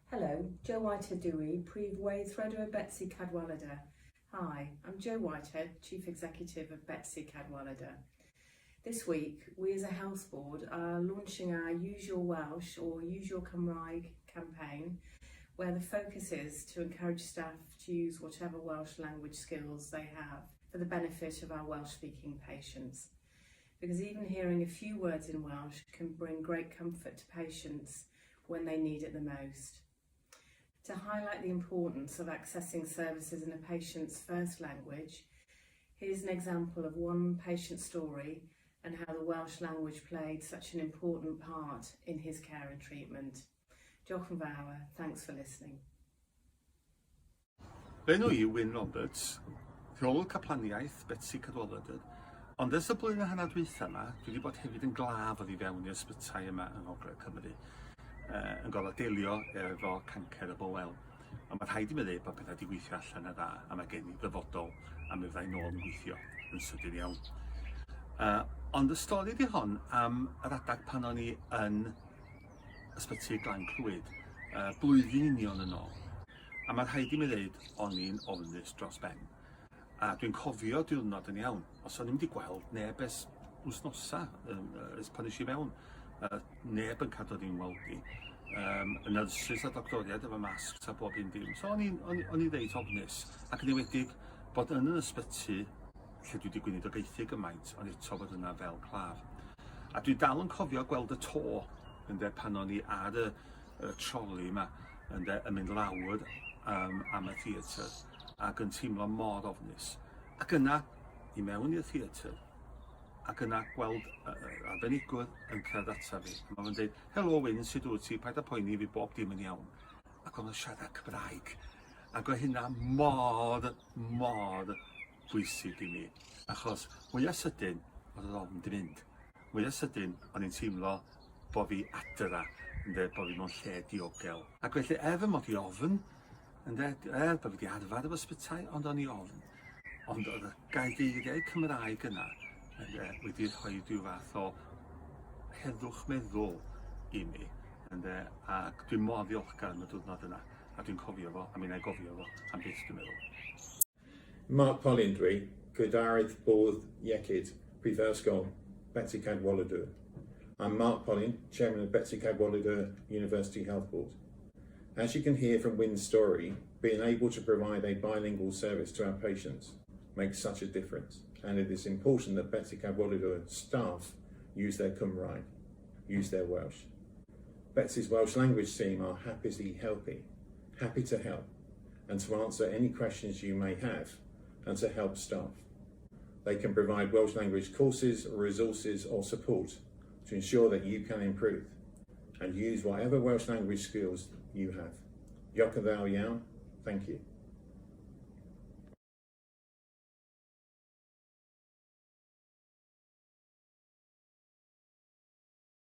Hello, Jo Whitehead Dewey, Phrif Weithredwr Betsy Cadwaladr. Hi, I'm Jo Whitehead, Chief Executive of Betsy Cadwaladr. This week, we as a Health Board are launching our Use Your Welsh or Use Your Cymraeg campaign, where the focus is to encourage staff to use whatever Welsh language skills they have for the benefit of our Welsh-speaking patients. Because even hearing a few words in Welsh can bring great comfort to patients when they need it the most. To highlight the importance of accessing services in a patient's first language, here's an example of one patient story and how the Welsh language played such an important part in his care and treatment. Diolch yn fawr, thanks for listening. Enw i Wynne Roberts, rheolwr caplaniaeth Betsy Cadwaladr, ond ers y blwyddyn a hanner dwytha yma, dwi wedi bod hefyd yn glaf oddi fewn i'r ysbytai yma yng Ngogledd Cymru, yn gorfod delio efo cancer y bowel. Ond mae rhaid i mi ddweud bod pethau wedi gweithio allan y dda, a mae gen i ddyfodol am y ddau nôl yn gweithio yn sydyn iawn. Ond y stori di hon am yr adag pan o'n i yn ysbyty Glan Clwyd, blwyddyn union yn ôl. A mae rhaid i mi ddweud o'n i'n ofnus dros ben. A dwi'n cofio diwrnod yn iawn, os o'n i'n wedi gweld neb ers wsnosa, ers pan eisiau mewn. Neb yn cadw ni'n weld i. Y nyrsys a doctoriad efo masks a bob un dim. So o'n i ddeud ofnus, ac yn ewedig bod yn yr ysbyty lle dwi wedi gweinidogaethu gymaint, ond eto bod yna fel claf. A dwi dal yn cofio gweld y to pan o'n i ar y troli yma yn mynd lawr am y theatr ac yn teimlo mor ofnus. Ac yna, i mewn i'r theatr, ac yna gweld arbenigwr yn cerdd ata fi. Mae'n dweud, helo Wynne, sut wyt ti, paid â poeni fi bob dim yn iawn. Ac o'n siarad Cymraeg. Ac oedd hynna mor bwysig i mi. Achos mwyaf sydyn oedd yr ofn di mynd. Mwyaf sydyn o'n i'n teimlo bod fi adra, bod fi mewn lle diogel. Ac felly fy mod i ofn, bod fi wedi arfer efo ysbytai, ond o'n i ofn. Ond oedd y gaegeiriau Cymraeg yna wedi rhoi rhyw fath o heddwch meddwl i mi. Ac dwi'n mor ddiolchgar am y diwrnod yna, a dwi'n cofio fo, a mi'n ei gofio fo am beth dwi'n meddwl. Mark Polindwy, Gwydarydd Bwrdd Iechyd, Prifysgol Betsy Cadwaladr. I'm Mark Polin, Chairman of Betsy Cadwaladr University Health Board. As you can hear from Wynne's story, being able to provide a bilingual service to our patients makes such a difference, and it is important that Betsy Cadwaladr staff use their Cymraeg, use their Welsh. Betsy's Welsh language team are happy to help, and to answer any questions you may have, and to help staff. They can provide Welsh language courses, resources or support to ensure that you can improve and use whatever Welsh language skills you have. Diolch yn fawr iawn. Thank you.